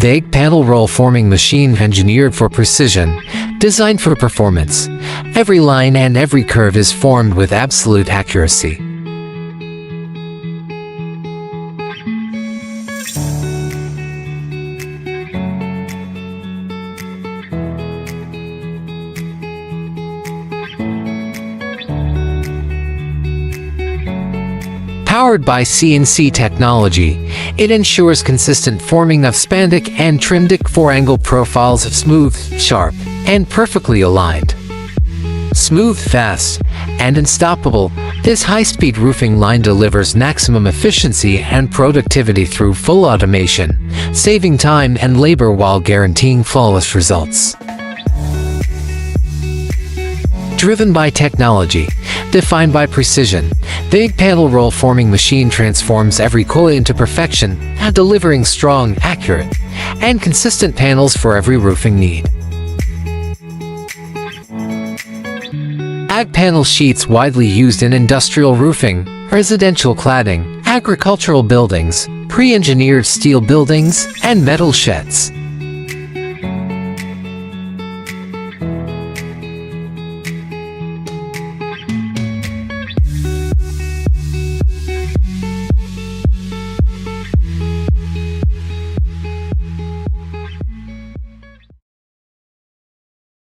Big panel roll forming machine engineered for precision, designed for performance. Every line and every curve is formed with absolute accuracy. Powered by CNC technology, it ensures consistent forming of spandic and trimdic 4-angle profiles of smooth, sharp, and perfectly aligned. Smooth, fast, and unstoppable, this high-speed roofing line delivers maximum efficiency and productivity through full automation, saving time and labor while guaranteeing flawless results. Driven by technology, defined by precision, Big panel roll forming machine transforms every coil into perfection, delivering strong, accurate, and consistent panels for every roofing need. Ag panel sheets widely used in industrial roofing, residential cladding, agricultural buildings, pre-engineered steel buildings, and metal sheds.